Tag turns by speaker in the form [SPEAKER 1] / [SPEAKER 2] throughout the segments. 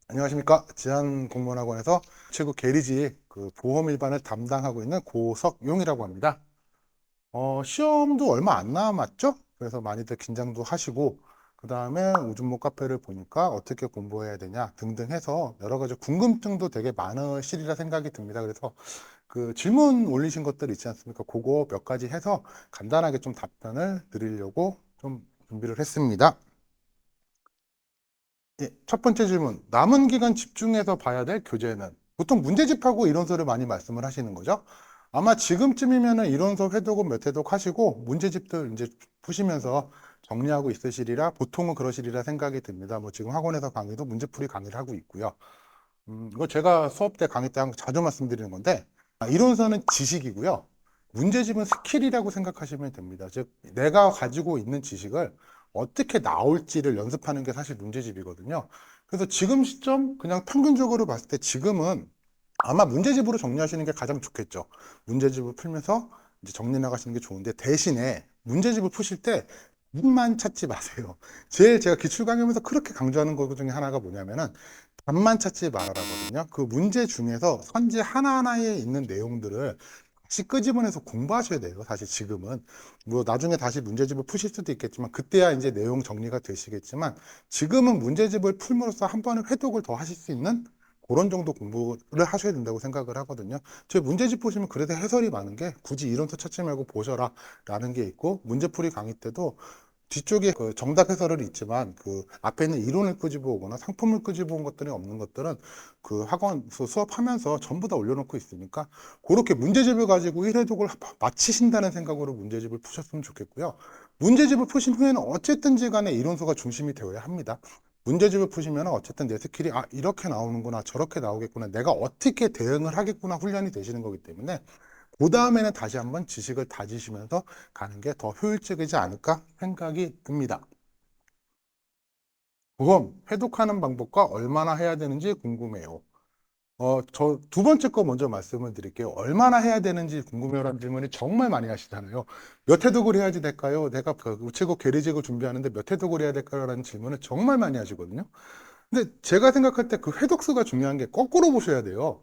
[SPEAKER 1] 안녕하십니까. 지한공무원학원에서 최고 계리지 보험 일반을 담당하고 있는 고석용이라고 합니다. 시험도 얼마 안 남았죠? 그래서 많이들 긴장도 하시고, 그 다음에 우준모 카페를 보니까 어떻게 공부해야 되냐 등등 해서 여러 가지 궁금증도 되게 많으시리라 생각이 듭니다. 그래서 그 질문 올리신 것들 있지 않습니까? 그거 몇 가지 해서 간단하게 좀 답변을 드리려고 좀 준비를 했습니다. 예, 첫 번째 질문. 남은 기간 집중해서 봐야 될 교재는? 보통 문제집하고 이론서를 많이 말씀을 하시는 거죠. 아마 지금쯤이면은 이론서 회독은 몇 회독 하시고 문제집들 이제 푸시면서 정리하고 있으시리라 보통은 그러시리라 생각이 듭니다. 뭐 지금 학원에서 강의도 문제풀이 강의를 하고 있고요. 이거 제가 수업 때 강의 때 자주 말씀드리는 건데 이론서는 지식이고요. 문제집은 스킬이라고 생각하시면 됩니다. 즉 내가 가지고 있는 지식을 어떻게 나올지를 연습하는 게 사실 문제집이거든요. 그래서 지금 시점 그냥 평균적으로 봤을 때 지금은 아마 문제집으로 정리하시는 게 가장 좋겠죠. 문제집을 풀면서 이제 정리 나가시는 게 좋은데 대신에 문제집을 푸실 때 답만 찾지 마세요. 제일 제가 기출 강의하면서 그렇게 강조하는 것 중에 하나가 뭐냐면은 답만 찾지 말아라거든요. 그 문제 중에서 선지 하나하나에 있는 내용들을 다시 끄집어내서 공부하셔야 돼요. 사실 지금은 뭐 나중에 다시 문제집을 푸실 수도 있겠지만 그때야 이제 내용 정리가 되시겠지만 지금은 문제집을 풀므로써 한 번의 회독을 더 하실 수 있는 그런 정도 공부를 하셔야 된다고 생각을 하거든요. 제 문제집 보시면 그래도 해설이 많은 게 굳이 이론서 찾지 말고 보셔라 라는 게 있고 문제풀이 강의 때도 뒤쪽에 그 정답 해설을 있지만 그 앞에 있는 이론을 끄집어 오거나 상품을 끄집어 온 것들이 없는 것들은 그 학원에서 수업하면서 전부 다 올려놓고 있으니까 그렇게 문제집을 가지고 1회독을 마치신다는 생각으로 문제집을 푸셨으면 좋겠고요. 문제집을 푸신 후에는 어쨌든지 간에 이론서가 중심이 되어야 합니다. 문제집을 푸시면 어쨌든 내 스킬이 이렇게 나오는구나 저렇게 나오겠구나 내가 어떻게 대응을 하겠구나 훈련이 되시는 거기 때문에 그 다음에는 다시 한번 지식을 다지시면서 가는 게 더 효율적이지 않을까 생각이 듭니다. 그럼 회독하는 방법과 얼마나 해야 되는지 궁금해요. 저 두 번째 거 먼저 말씀을 드릴게요. 얼마나 해야 되는지 궁금해요라는 질문이 정말 많이 하시잖아요. 몇 회독을 해야지 될까요? 내가 그 우체국 계리직을 준비하는데 몇 회독을 해야 될까요? 라는 질문을 정말 많이 하시거든요. 근데 제가 생각할 때 그 회독수가 중요한 게 거꾸로 보셔야 돼요.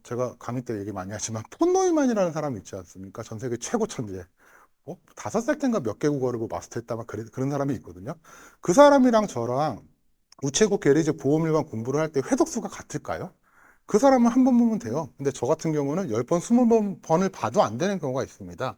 [SPEAKER 1] 제가 강의 때 얘기 많이 하지만 폰 노이만이라는 사람 있지 않습니까? 전 세계 최고 천재. 5살 땐가 몇 개 국어를 뭐 마스터했다만 그런 사람이 있거든요. 그 사람이랑 저랑 우체국 계리제 보험일반 공부를 할 때 회독수가 같을까요? 그 사람은 한 번 보면 돼요. 근데 저 같은 경우는 10번, 20번을 봐도 안 되는 경우가 있습니다.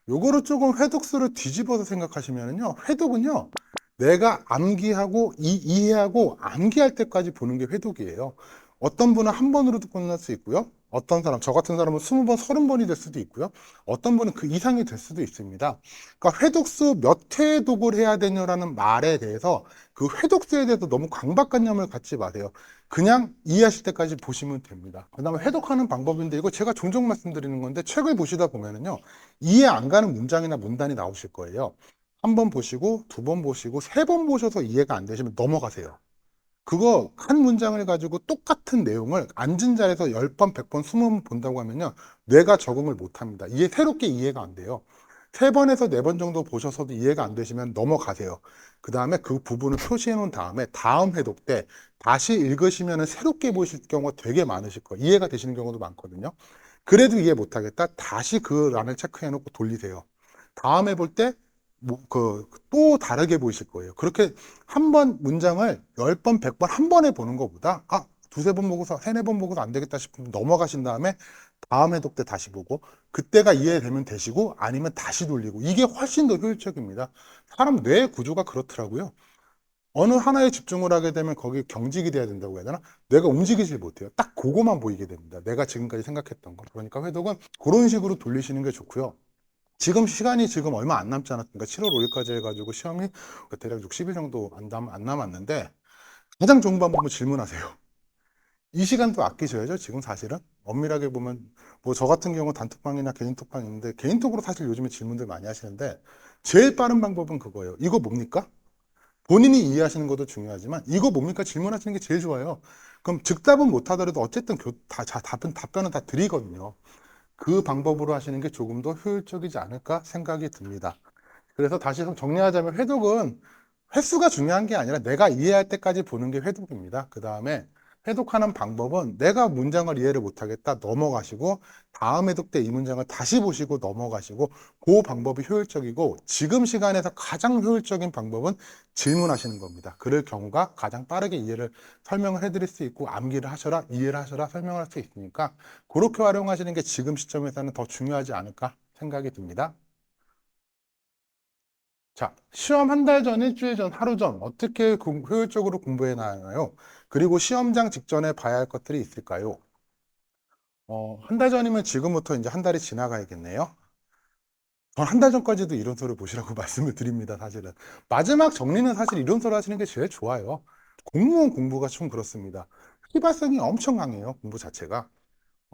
[SPEAKER 1] 요거를 조금 회독수를 뒤집어서 생각하시면요. 회독은요. 내가 암기하고 이해하고 암기할 때까지 보는 게 회독이에요. 어떤 분은 한 번으로도 끝날 수 있고요. 어떤 사람, 저 같은 사람은 20번, 30번이 될 수도 있고요. 어떤 분은 그 이상이 될 수도 있습니다. 그러니까 회독수 몇 회독을 해야 되냐라는 말에 대해서 그 회독수에 대해서 너무 강박관념을 갖지 마세요. 그냥 이해하실 때까지 보시면 됩니다. 그 다음에 회독하는 방법인데 이거 제가 종종 말씀드리는 건데 책을 보시다 보면은요. 이해 안 가는 문장이나 문단이 나오실 거예요. 한 번 보시고, 두 번 보시고, 세 번 보셔서 이해가 안 되시면 넘어가세요. 그거 한 문장을 가지고 똑같은 내용을 앉은 자리에서 10번, 100번, 20번 본다고 하면요. 뇌가 적응을 못 합니다. 이게 새롭게 이해가 안 돼요. 세 번에서 네 번 정도 보셔서도 이해가 안 되시면 넘어가세요. 그 다음에 그 부분을 표시해 놓은 다음에 다음 회독 때 다시 읽으시면 새롭게 보실 경우가 되게 많으실 거예요. 이해가 되시는 경우도 많거든요. 그래도 이해 못하겠다. 다시 그 란을 체크해 놓고 돌리세요. 다음에 볼 때, 또 다르게 보이실 거예요. 그렇게 한 번 문장을 10번, 100번 한 번에 보는 것보다, 두세 번 보고서, 세네 번 보고서 안 되겠다 싶으면 넘어가신 다음에 다음 해독 때 다시 보고, 그때가 이해되면 되시고, 아니면 다시 돌리고, 이게 훨씬 더 효율적입니다. 사람 뇌 구조가 그렇더라고요. 어느 하나에 집중을 하게 되면 거기 경직이 돼야 된다고 해야 되나? 뇌가 움직이질 못해요. 딱 그거만 보이게 됩니다. 내가 지금까지 생각했던 거. 그러니까 회독은 그런 식으로 돌리시는 게 좋고요. 지금 시간이 지금 얼마 안 남지 않았습니까? 7월 5일까지 해가지고 시험이 대략 60일 정도 안 남았는데 가장 좋은 방법은 질문하세요. 이 시간도 아끼셔야죠. 지금 사실은 엄밀하게 보면 뭐 저 같은 경우 단톡방이나 개인톡방 있는데 개인톡으로 사실 요즘에 질문들 많이 하시는데 제일 빠른 방법은 그거예요. 이거 뭡니까? 본인이 이해하시는 것도 중요하지만 이거 뭡니까? 질문하시는 게 제일 좋아요. 그럼 즉답은 못하더라도 어쨌든 답변은 다 드리거든요. 그 방법으로 하시는 게 조금 더 효율적이지 않을까 생각이 듭니다. 그래서 다시 정리하자면 회독은 횟수가 중요한 게 아니라 내가 이해할 때까지 보는 게 회독입니다. 그 다음에 회독하는 방법은 내가 문장을 이해를 못하겠다 넘어가시고 다음 회독 때 이 문장을 다시 보시고 넘어가시고 그 방법이 효율적이고 지금 시간에서 가장 효율적인 방법은 질문하시는 겁니다. 그럴 경우가 가장 빠르게 이해를 설명을 해드릴 수 있고 암기를 하셔라, 이해를 하셔라 설명을 할 수 있으니까 그렇게 활용하시는 게 지금 시점에서는 더 중요하지 않을까 생각이 듭니다. 자, 시험 한 달 전, 일주일 전, 하루 전 어떻게 효율적으로 공부해 나가나요? 그리고 시험장 직전에 봐야 할 것들이 있을까요? 한 달 전이면 지금부터 이제 한 달이 지나가야겠네요. 전 한 달 전까지도 이론서를 보시라고 말씀을 드립니다, 사실은. 마지막 정리는 사실 이론서를 하시는 게 제일 좋아요. 공무원 공부가 좀 그렇습니다. 휘발성이 엄청 강해요, 공부 자체가.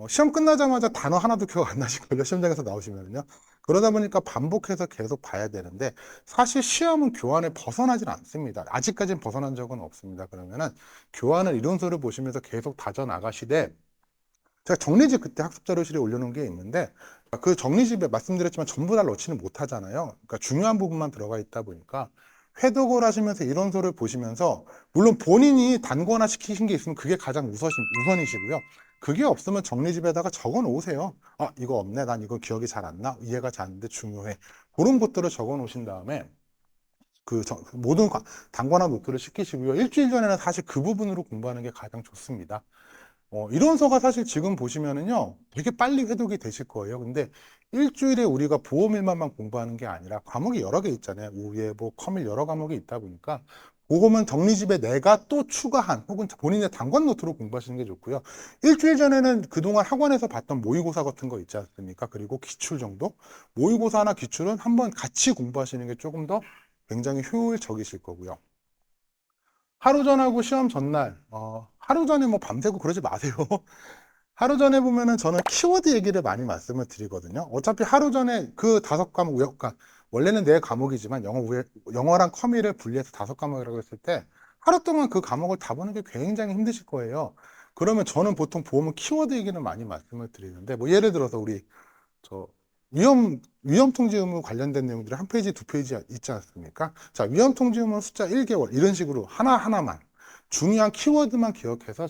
[SPEAKER 1] 시험 끝나자마자 단어 하나도 기억 안 나실걸요, 시험장에서 나오시면요. 그러다 보니까 반복해서 계속 봐야 되는데, 사실 시험은 교환을 벗어나질 않습니다. 아직까지는 벗어난 적은 없습니다. 그러면은, 교환을 이론서를 보시면서 계속 다져 나가시되, 제가 정리집 그때 학습자료실에 올려놓은 게 있는데, 그 정리집에 말씀드렸지만 전부 다 넣지는 못하잖아요. 그러니까 중요한 부분만 들어가 있다 보니까, 회독을 하시면서 이론서를 보시면서 물론 본인이 단거나 시키신 게 있으면 그게 가장 우선이시고요. 그게 없으면 정리집에다가 적어 놓으세요. 아, 이거 없네. 난 이거 기억이 잘 안 나. 이해가 잘 안 돼. 중요해. 그런 것들을 적어 놓으신 다음에 모든 단거나 노트를 시키시고요. 일주일 전에는 사실 그 부분으로 공부하는 게 가장 좋습니다. 이론서가 사실 지금 보시면은요, 되게 빨리 회독이 되실 거예요. 근데 일주일에 우리가 보험일만만 공부하는 게 아니라 과목이 여러 개 있잖아요. 우예보, 커밀 여러 과목이 있다 보니까 그거면 정리집에 내가 또 추가한 혹은 본인의 단권 노트로 공부하시는 게 좋고요. 일주일 전에는 그동안 학원에서 봤던 모의고사 같은 거 있지 않습니까? 그리고 기출 정도? 모의고사나 기출은 한번 같이 공부하시는 게 조금 더 굉장히 효율적이실 거고요. 하루 전하고 시험 전날, 하루 전에 뭐 밤새고 그러지 마세요. 하루 전에 보면은 저는 키워드 얘기를 많이 말씀을 드리거든요. 어차피 하루 전에 그 5과목, 그러니까 원래는 4과목이지만 영어랑 커미를 분리해서 5과목이라고 했을 때 하루 동안 그 과목을 다 보는 게 굉장히 힘드실 거예요. 그러면 저는 보통 보면 키워드 얘기는 많이 말씀을 드리는데, 뭐 예를 들어서 우리 저 위험 통지 의무 관련된 내용들이 한 페이지, 두 페이지 있지 않습니까? 자, 위험 통지 의무 숫자 1개월 이런 식으로 하나하나만 중요한 키워드만 기억해서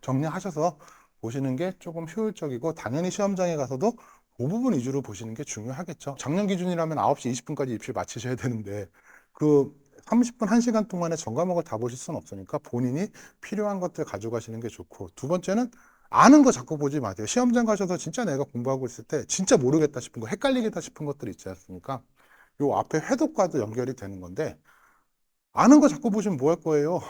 [SPEAKER 1] 정리하셔서 보시는 게 조금 효율적이고 당연히 시험장에 가서도 그 부분 위주로 보시는 게 중요하겠죠. 작년 기준이라면 9시 20분까지 입시 마치셔야 되는데 그 30분, 1시간 동안에 전 과목을 다 보실 수는 없으니까 본인이 필요한 것들 가져가시는 게 좋고 두 번째는 아는 거 자꾸 보지 마세요. 시험장 가셔서 진짜 내가 공부하고 있을 때 진짜 모르겠다 싶은 거, 헷갈리겠다 싶은 것들 있지 않습니까? 요 앞에 해독과도 연결이 되는 건데 아는 거 자꾸 보시면 뭐 할 거예요?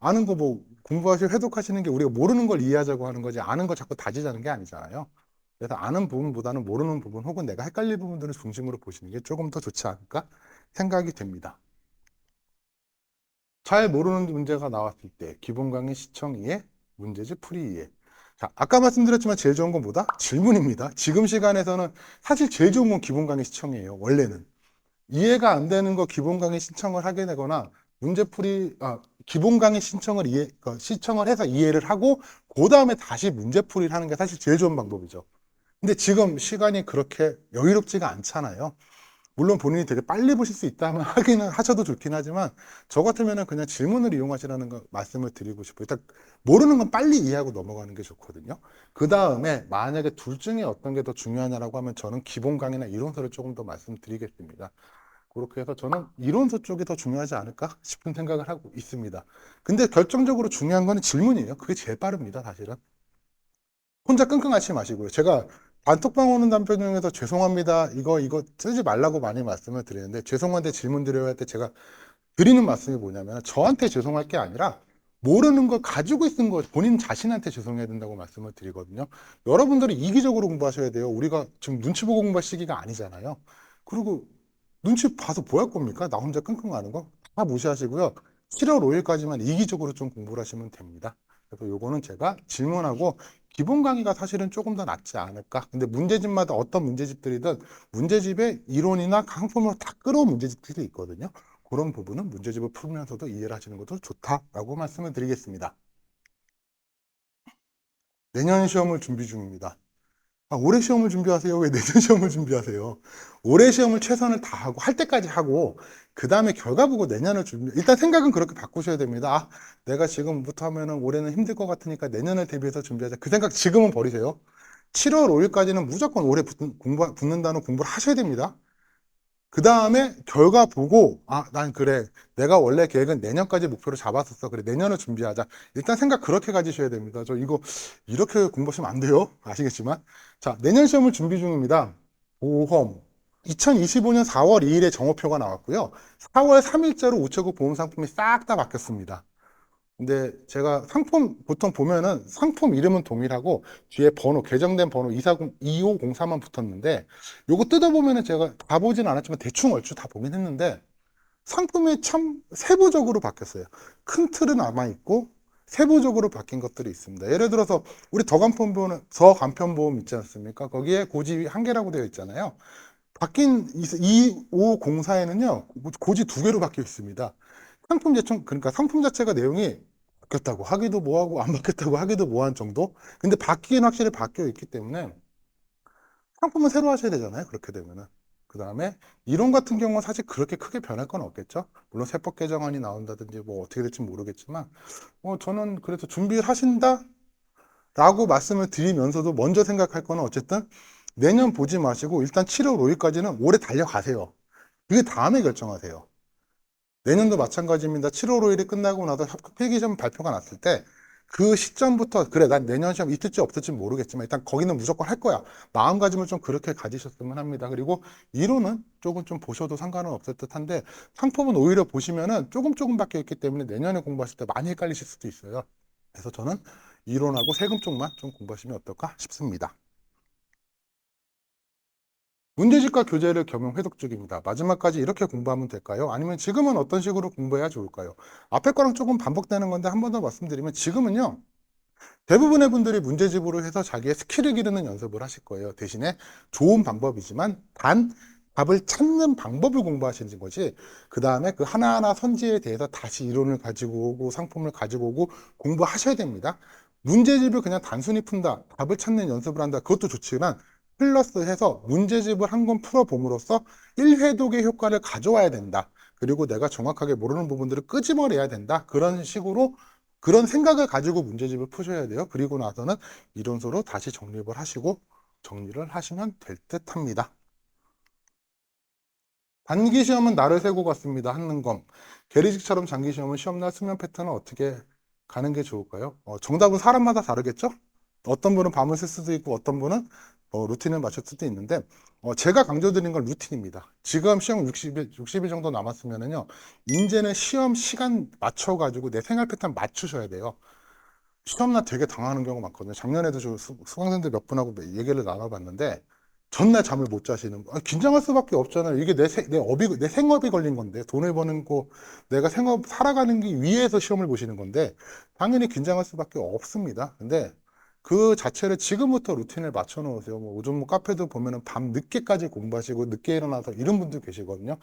[SPEAKER 1] 아는 거 뭐 공부하시고 해독하시는 게 우리가 모르는 걸 이해하자고 하는 거지 아는 거 자꾸 다지자는 게 아니잖아요. 그래서 아는 부분보다는 모르는 부분 혹은 내가 헷갈릴 부분들을 중심으로 보시는 게 조금 더 좋지 않을까 생각이 됩니다. 잘 모르는 문제가 나왔을 때 기본 강의 시청 이해, 문제집 풀이 이해. 자, 아까 말씀드렸지만 제일 좋은 건 뭐다? 질문입니다. 지금 시간에서는 사실 제일 좋은 건 기본 강의 시청이에요. 원래는. 이해가 안 되는 거 기본 강의 신청을 하게 되거나 기본 강의 신청을 시청을 해서 이해를 하고 그 다음에 다시 문제풀이를 하는 게 사실 제일 좋은 방법이죠. 근데 지금 시간이 그렇게 여유롭지가 않잖아요. 물론 본인이 되게 빨리 보실 수 있다면 하기는 하셔도 좋긴 하지만 저 같으면은 그냥 질문을 이용하시라는 거 말씀을 드리고 싶어요. 일단 모르는 건 빨리 이해하고 넘어가는 게 좋거든요. 그 다음에 만약에 둘 중에 어떤 게 더 중요하냐라고 하면 저는 기본 강의나 이론서를 조금 더 말씀드리겠습니다. 그렇게 해서 저는 이론서 쪽이 더 중요하지 않을까 싶은 생각을 하고 있습니다. 근데 결정적으로 중요한 거는 질문이에요. 그게 제일 빠릅니다, 사실은. 혼자 끙끙 앓지 마시고요. 제가 단톡방 오는 답변 중에서 죄송합니다. 이거 쓰지 말라고 많이 말씀을 드리는데 죄송한데 질문 드려야 할 때 제가 드리는 말씀이 뭐냐면 저한테 죄송할 게 아니라 모르는 걸 가지고 있는 거 본인 자신한테 죄송해야 된다고 말씀을 드리거든요. 여러분들이 이기적으로 공부하셔야 돼요. 우리가 지금 눈치 보고 공부할 시기가 아니잖아요. 그리고 눈치 봐서 뭐 할 겁니까? 나 혼자 끙끙 앓는 거? 다 무시하시고요. 7월 5일까지만 이기적으로 좀 공부를 하시면 됩니다. 그래서 요거는 제가 질문하고 기본 강의가 사실은 조금 더 낫지 않을까. 근데 문제집마다 어떤 문제집들이든 문제집의 이론이나 강품을 다 끌어온 문제집들이 있거든요. 그런 부분은 문제집을 풀면서도 이해를 하시는 것도 좋다라고 말씀을 드리겠습니다. 내년 시험을 준비 중입니다. 아, 올해 시험을 준비하세요? 왜 내년 시험을 준비하세요? 올해 시험을 최선을 다하고 할 때까지 하고 그 다음에 결과 보고 내년을 준비. 일단 생각은 그렇게 바꾸셔야 됩니다. 아, 내가 지금부터 하면은 올해는 힘들 것 같으니까 내년을 대비해서 준비하자. 그 생각 지금은 버리세요. 7월 5일까지는 무조건 올해 붙는다는 공부를 하셔야 됩니다. 그 다음에 결과 보고, 아, 난 그래. 내가 원래 계획은 내년까지 목표를 잡았었어. 그래, 내년을 준비하자. 일단 생각 그렇게 가지셔야 됩니다. 저 이거 이렇게 공부하시면 안 돼요. 아시겠지만. 자, 내년 시험을 준비 중입니다. 보험. 2025년 4월 2일에 정오표가 나왔고요. 4월 3일자로 우체국 보험 상품이 싹 다 바뀌었습니다. 근데 제가 상품 보통 보면은 상품 이름은 동일하고 뒤에 번호, 개정된 번호 2504만 붙었는데 요거 뜯어보면은 제가 다 보진 않았지만 대충 얼추 다 보긴 했는데 상품이 참 세부적으로 바뀌었어요. 큰 틀은 남아있고 세부적으로 바뀐 것들이 있습니다. 예를 들어서 우리 저간편보험 있지 않습니까? 거기에 고지 한 개라고 되어 있잖아요. 바뀐 2504에는요, 고지 두 개로 바뀌어 있습니다. 그러니까 상품 자체가 내용이 바뀌었다고 하기도 뭐하고 안 바뀌었다고 하기도 뭐한 정도? 근데 바뀌긴 확실히 바뀌어 있기 때문에 상품은 새로 하셔야 되잖아요. 그렇게 되면은. 그 다음에 이론 같은 경우는 사실 그렇게 크게 변할 건 없겠죠. 물론 세법 개정안이 나온다든지 뭐 어떻게 될지 모르겠지만, 저는 그래서 준비를 하신다? 라고 말씀을 드리면서도 먼저 생각할 거는 어쨌든 내년 보지 마시고 일단 7월 5일까지는 오래 달려가세요. 그 다음에 결정하세요. 내년도 마찬가지입니다. 7월 5일이 끝나고 나서 합격 필기시험 발표가 났을 때 그 시점부터 그래 난 내년 시험 있을지 없을지 모르겠지만 일단 거기는 무조건 할 거야. 마음가짐을 좀 그렇게 가지셨으면 합니다. 그리고 이론은 조금 좀 보셔도 상관은 없을 듯한데 상품은 오히려 보시면은 조금 바뀌어 있기 때문에 내년에 공부하실 때 많이 헷갈리실 수도 있어요. 그래서 저는 이론하고 세금 쪽만 좀 공부하시면 어떨까 싶습니다. 문제집과 교재를 겸용 회독 중입니다. 마지막까지 이렇게 공부하면 될까요? 아니면 지금은 어떤 식으로 공부해야 좋을까요? 앞에 거랑 조금 반복되는 건데 한 번 더 말씀드리면 지금은요. 대부분의 분들이 문제집으로 해서 자기의 스킬을 기르는 연습을 하실 거예요. 대신에 좋은 방법이지만 단 답을 찾는 방법을 공부하시는 거지. 그 다음에 그 하나하나 선지에 대해서 다시 이론을 가지고 오고 상품을 가지고 오고 공부하셔야 됩니다. 문제집을 그냥 단순히 푼다, 답을 찾는 연습을 한다. 그것도 좋지만 플러스해서 문제집을 한 권 풀어봄으로써 1회독의 효과를 가져와야 된다. 그리고 내가 정확하게 모르는 부분들을 끄집어내야 된다. 그런 식으로 그런 생각을 가지고 문제집을 푸셔야 돼요. 그리고 나서는 이론서로 다시 정립을 하시고 정리를 하시면 될 듯 합니다. 단기 시험은 날을 새고 갔습니다. 하는 검. 계리식처럼 장기 시험은 시험날 수면 패턴은 어떻게 가는 게 좋을까요? 정답은 사람마다 다르겠죠? 어떤 분은 밤을 쓸 수도 있고 어떤 분은 루틴을 맞출 수도 있는데 제가 강조드리는 건 루틴입니다. 지금 시험 60일 정도 남았으면은요. 이제는 시험 시간 맞춰가지고 내 생활 패턴 맞추셔야 돼요. 시험날 되게 당하는 경우가 많거든요. 작년에도 저 수강생들 몇 분하고 얘기를 나눠봤는데 전날 잠을 못 자시는 긴장할 수밖에 없잖아요. 이게 내 생업이 걸린 건데 돈을 버는 거 내가 생업 살아가는 게 위해서 시험을 보시는 건데 당연히 긴장할 수밖에 없습니다. 근데 그 자체를 지금부터 루틴을 맞춰 놓으세요. 뭐 요즘 뭐 카페도 보면은 밤 늦게까지 공부하시고 늦게 일어나서 이런 분들 계시거든요.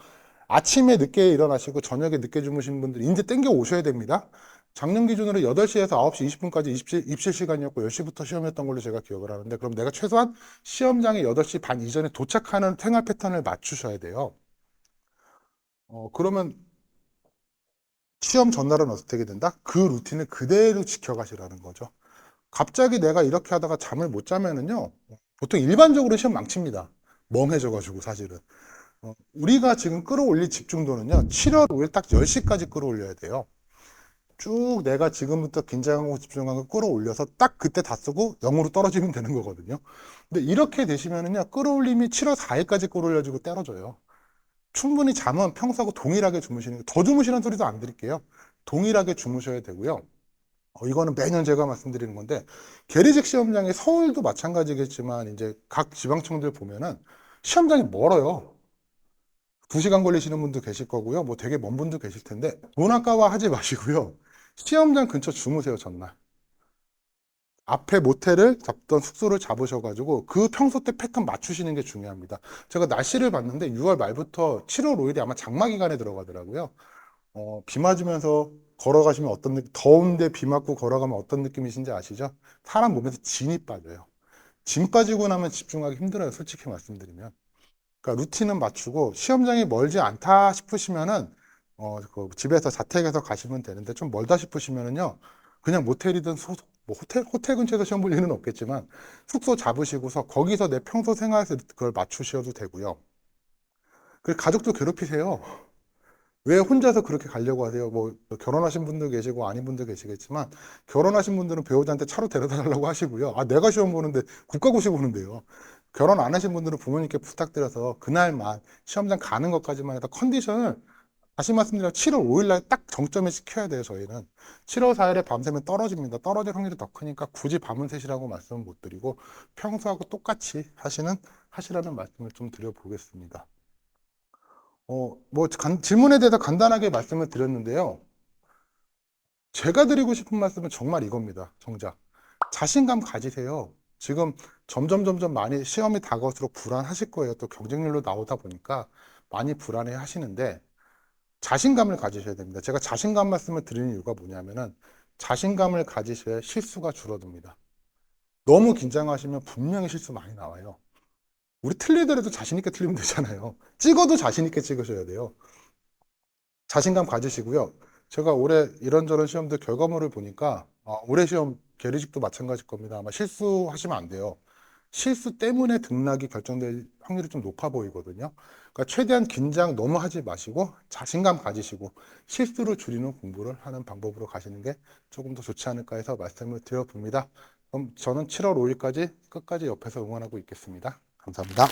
[SPEAKER 1] 아침에 늦게 일어나시고 저녁에 늦게 주무시는 분들 이제 땡겨 오셔야 됩니다. 작년 기준으로 8시에서 9시 20분까지 입실 시간이었고 10시부터 시험했던 걸로 제가 기억을 하는데 그럼 내가 최소한 시험장에 8시 반 이전에 도착하는 생활 패턴을 맞추셔야 돼요. 그러면 시험 전날은 어떻게 된다? 그 루틴을 그대로 지켜가시라는 거죠. 갑자기 내가 이렇게 하다가 잠을 못 자면은요, 보통 일반적으로 시험 망칩니다. 멍해져가지고 사실은. 우리가 지금 끌어올릴 집중도는요, 7월 5일 딱 10시까지 끌어올려야 돼요. 쭉 내가 지금부터 긴장하고 집중하고 끌어올려서 딱 그때 다 쓰고 0으로 떨어지면 되는 거거든요. 근데 이렇게 되시면은요, 끌어올림이 7월 4일까지 끌어올려지고 떨어져요. 충분히 잠은 평소하고 동일하게 주무시는 게, 더 주무시는 소리도 안 드릴게요. 동일하게 주무셔야 되고요. 이거는 매년 제가 말씀드리는 건데, 계리직 시험장이 서울도 마찬가지겠지만, 이제 각 지방청들 보면은 시험장이 멀어요. 2시간 걸리시는 분도 계실 거고요. 뭐 되게 먼 분도 계실 텐데, 돈 아까워 하지 마시고요. 시험장 근처 주무세요, 전날. 앞에 모텔을 잡던 숙소를 잡으셔가지고 그 평소 때 패턴 맞추시는 게 중요합니다. 제가 날씨를 봤는데 6월 말부터 7월 5일이 아마 장마 기간에 들어가더라고요. 비 맞으면서 걸어가시면 더운데 비 맞고 걸어가면 어떤 느낌이신지 아시죠? 사람 몸에서 진이 빠져요. 짐 빠지고 나면 집중하기 힘들어요. 솔직히 말씀드리면. 그러니까 루틴은 맞추고 시험장이 멀지 않다 싶으시면은 그 집에서 자택에서 가시면 되는데 좀 멀다 싶으시면은요. 그냥 모텔이든 뭐 호텔 근처에서 시험 볼 일은 없겠지만 숙소 잡으시고서 거기서 내 평소 생활에서 그걸 맞추셔도 되고요. 그리고 가족도 괴롭히세요. 왜 혼자서 그렇게 가려고 하세요? 뭐 결혼하신 분도 계시고 아닌 분도 계시겠지만 결혼하신 분들은 배우자한테 차로 데려다 달라고 하시고요. 아, 내가 시험 보는데 국가고시 보는데요. 결혼 안 하신 분들은 부모님께 부탁드려서 그날만 시험장 가는 것까지만 해도 컨디션을 다시 말씀드려 7월 5일 날 딱 정점에 지켜야 돼요, 저희는. 7월 4일에 밤새면 떨어집니다. 떨어질 확률이 더 크니까 굳이 밤은 새시라고 말씀은 못 드리고 평소하고 똑같이 하시라는 말씀을 좀 드려보겠습니다. 질문에 대해서 간단하게 말씀을 드렸는데요. 제가 드리고 싶은 말씀은 정말 이겁니다. 정작. 자신감 가지세요. 지금 점점 많이 시험이 다가올수록 불안하실 거예요. 또 경쟁률로 나오다 보니까 많이 불안해 하시는데 자신감을 가지셔야 됩니다. 제가 자신감 말씀을 드리는 이유가 뭐냐면은 자신감을 가지셔야 실수가 줄어듭니다. 너무 긴장하시면 분명히 실수 많이 나와요. 우리 틀리더라도 자신 있게 틀리면 되잖아요. 찍어도 자신 있게 찍으셔야 돼요. 자신감 가지시고요. 제가 올해 이런저런 시험들 결과물을 보니까 올해 시험 계리직도 마찬가지일 겁니다. 아마 실수하시면 안 돼요. 실수 때문에 등락이 결정될 확률이 좀 높아 보이거든요. 그러니까 최대한 긴장 너무 하지 마시고 자신감 가지시고 실수를 줄이는 공부를 하는 방법으로 가시는 게 조금 더 좋지 않을까 해서 말씀을 드려봅니다. 그럼 저는 7월 5일까지 끝까지 옆에서 응원하고 있겠습니다. 감사합니다.